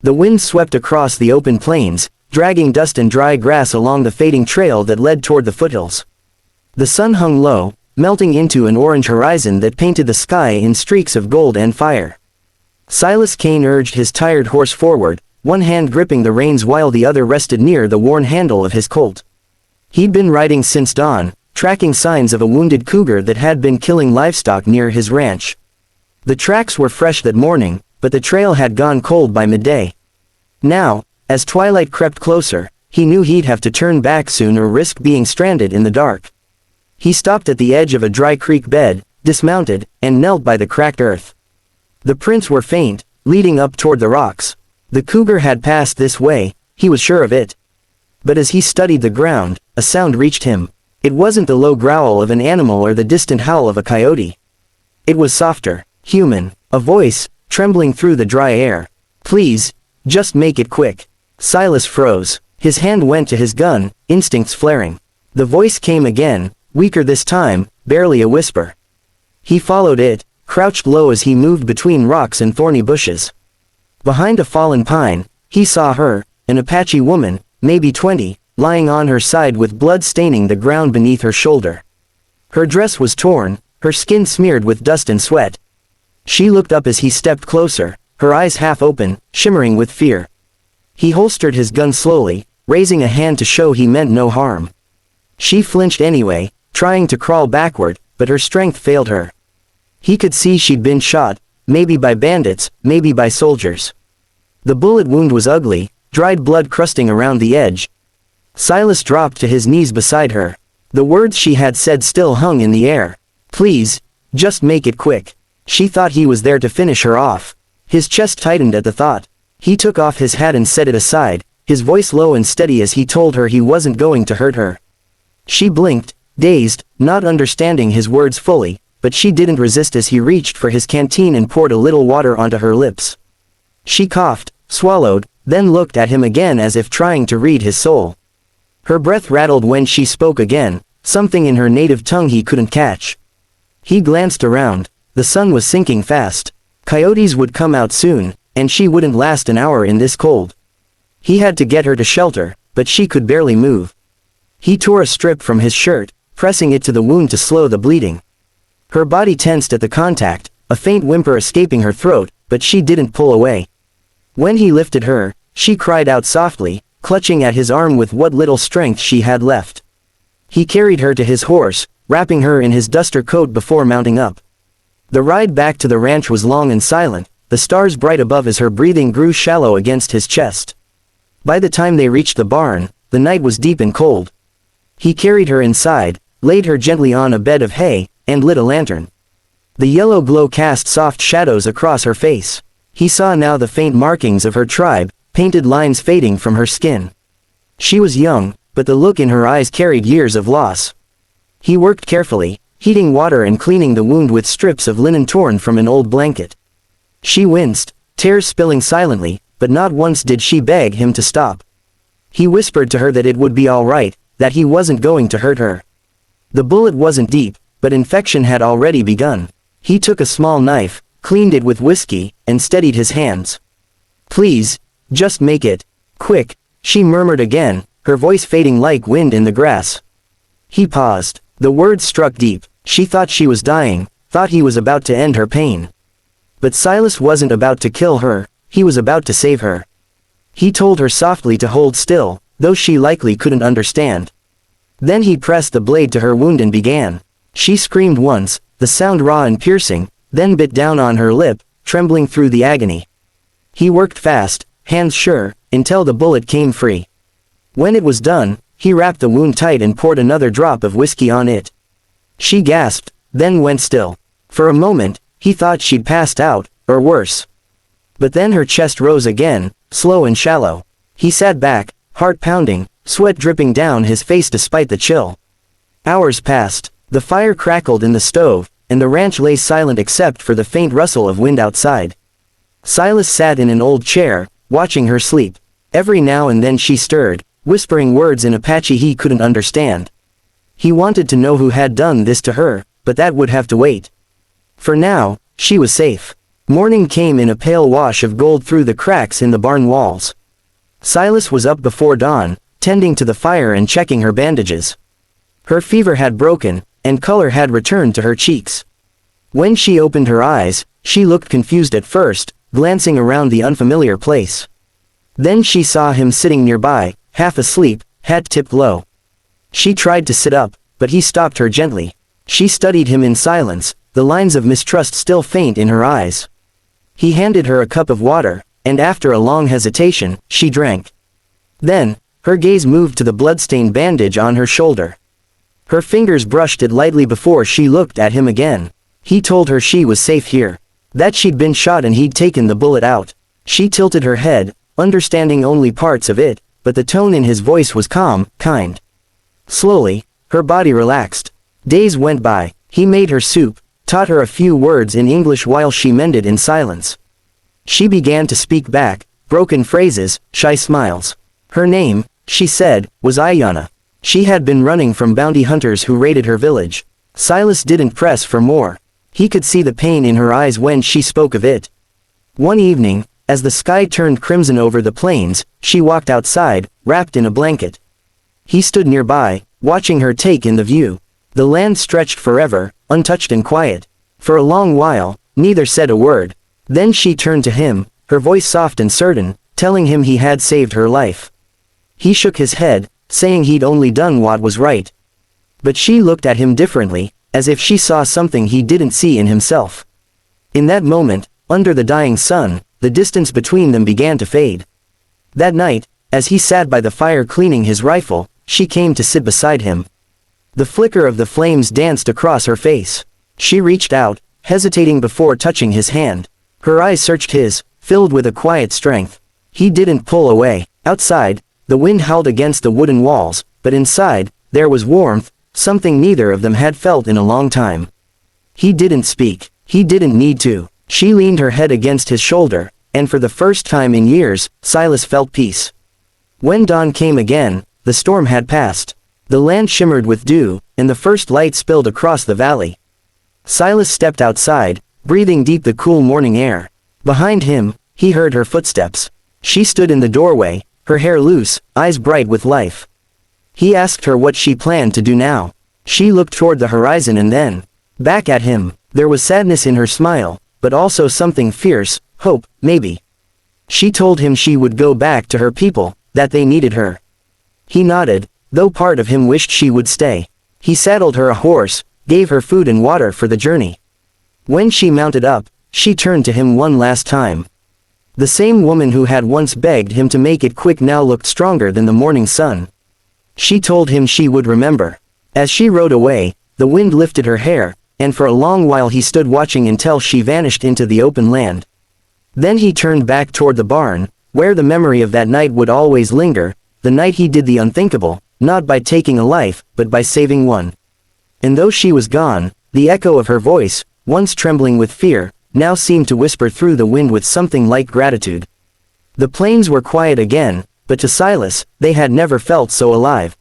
The wind swept across the open plains, dragging dust and dry grass along the fading trail that led toward the foothills. The sun hung low, melting into an orange horizon that painted the sky in streaks of gold and fire. Silas Kane urged his tired horse forward, one hand gripping the reins while the other rested near the worn handle of his colt. He'd been riding since dawn, tracking signs of a wounded cougar that had been killing livestock near his ranch. The tracks were fresh that morning, but the trail had gone cold by midday. Now, as twilight crept closer, he knew he'd have to turn back soon or risk being stranded in the dark. He stopped at the edge of a dry creek bed, dismounted, and knelt by the cracked earth. The prints were faint, leading up toward the rocks. The cougar had passed this way, he was sure of it. But as he studied the ground, a sound reached him. It wasn't the low growl of an animal or the distant howl of a coyote. It was softer, human, a voice, trembling through the dry air. "Please, just make it quick." Silas froze. His hand went to his gun, instincts flaring. The voice came again, weaker this time, barely a whisper. He followed it, crouched low as he moved between rocks and thorny bushes. Behind a fallen pine, he saw her, an Apache woman, maybe 20, lying on her side with blood staining the ground beneath her shoulder. Her dress was torn, her skin smeared with dust and sweat. She looked up as he stepped closer, her eyes half open, shimmering with fear. He holstered his gun slowly, raising a hand to show he meant no harm. She flinched anyway, trying to crawl backward, but her strength failed her. He could see she'd been shot, maybe by bandits, maybe by soldiers. The bullet wound was ugly, dried blood crusting around the edge. Silas dropped to his knees beside her. The words she had said still hung in the air. "Please, just make it quick." She thought he was there to finish her off. His chest tightened at the thought. He took off his hat and set it aside, his voice low and steady as he told her he wasn't going to hurt her. She blinked, dazed, not understanding his words fully, but she didn't resist as he reached for his canteen and poured a little water onto her lips. She coughed, swallowed, then looked at him again as if trying to read his soul. Her breath rattled when she spoke again, something in her native tongue he couldn't catch. He glanced around. The sun was sinking fast. Coyotes would come out soon, and she wouldn't last an hour in this cold. He had to get her to shelter, but she could barely move. He tore a strip from his shirt, pressing it to the wound to slow the bleeding. Her body tensed at the contact, a faint whimper escaping her throat, but she didn't pull away. When he lifted her, she cried out softly, clutching at his arm with what little strength she had left. He carried her to his horse, wrapping her in his duster coat before mounting up. The ride back to the ranch was long and silent, the stars bright above as her breathing grew shallow against his chest. By the time they reached the barn, the night was deep and cold. He carried her inside, laid her gently on a bed of hay, and lit a lantern. The yellow glow cast soft shadows across her face. He saw now the faint markings of her tribe, painted lines fading from her skin. She was young, but the look in her eyes carried years of loss. He worked carefully, heating water and cleaning the wound with strips of linen torn from an old blanket. She winced, tears spilling silently, but not once did she beg him to stop. He whispered to her that it would be all right, that he wasn't going to hurt her. The bullet wasn't deep, but infection had already begun. He took a small knife, cleaned it with whiskey, and steadied his hands. "Please, just make it quick," she murmured again, her voice fading like wind in the grass. He paused. The words struck deep. She thought she was dying, thought he was about to end her pain. But Silas wasn't about to kill her, he was about to save her. He told her softly to hold still, though she likely couldn't understand. Then he pressed the blade to her wound and began. She screamed once, the sound raw and piercing, then bit down on her lip, trembling through the agony. He worked fast, hands sure, until the bullet came free. When it was done, he wrapped the wound tight and poured another drop of whiskey on it. She gasped, then went still. For a moment, he thought she'd passed out, or worse. But then her chest rose again, slow and shallow. He sat back, heart pounding, sweat dripping down his face despite the chill. Hours passed. The fire crackled in the stove, and the ranch lay silent except for the faint rustle of wind outside. Silas sat in an old chair, watching her sleep. Every now and then she stirred, whispering words in Apache he couldn't understand. He wanted to know who had done this to her, but that would have to wait. For now, she was safe. Morning came in a pale wash of gold through the cracks in the barn walls. Silas was up before dawn, tending to the fire and checking her bandages. Her fever had broken, and color had returned to her cheeks. When she opened her eyes, she looked confused at first, glancing around the unfamiliar place. Then she saw him sitting nearby, half asleep, hat tipped low. She tried to sit up, but he stopped her gently. She studied him in silence, the lines of mistrust still faint in her eyes. He handed her a cup of water, and after a long hesitation, she drank. Then, her gaze moved to the blood-stained bandage on her shoulder. Her fingers brushed it lightly before she looked at him again. He told her she was safe here. That she'd been shot and he'd taken the bullet out. She tilted her head, understanding only parts of it, but the tone in his voice was calm, kind. Slowly, her body relaxed. Days went by. He made her soup, taught her a few words in English while she mended in silence. She began to speak back, broken phrases, shy smiles. Her name, she said, was Ayanna. She had been running from bounty hunters who raided her village. Silas didn't press for more. He could see the pain in her eyes when she spoke of it. One evening, as the sky turned crimson over the plains, she walked outside, wrapped in a blanket. He stood nearby, watching her take in the view. The land stretched forever, untouched and quiet. For a long while, neither said a word. Then she turned to him, her voice soft and certain, telling him he had saved her life. He shook his head, saying he'd only done what was right. But she looked at him differently, as if she saw something he didn't see in himself. In that moment, under the dying sun, the distance between them began to fade. That night, as he sat by the fire cleaning his rifle, she came to sit beside him. The flicker of the flames danced across her face. She reached out, hesitating before touching his hand. Her eyes searched his, filled with a quiet strength. He didn't pull away. Outside, the wind howled against the wooden walls, but inside, there was warmth, something neither of them had felt in a long time. He didn't speak. He didn't need to. She leaned her head against his shoulder, and for the first time in years, Silas felt peace. When dawn came again, the storm had passed. The land shimmered with dew, and the first light spilled across the valley. Silas stepped outside, breathing deep the cool morning air. Behind him, he heard her footsteps. She stood in the doorway, her hair loose, eyes bright with life. He asked her what she planned to do now. She looked toward the horizon and then back at him. There was sadness in her smile, but also something fierce, hope, maybe. She told him she would go back to her people, that they needed her. He nodded, though part of him wished she would stay. He saddled her a horse, gave her food and water for the journey. When she mounted up, she turned to him one last time. The same woman who had once begged him to make it quick now looked stronger than the morning sun. She told him she would remember. As she rode away, the wind lifted her hair, and for a long while he stood watching until she vanished into the open land. Then he turned back toward the barn, where the memory of that night would always linger, the night he did the unthinkable, not by taking a life, but by saving one. And though she was gone, the echo of her voice, once trembling with fear, now seemed to whisper through the wind with something like gratitude. The plains were quiet again, but to Silas, they had never felt so alive.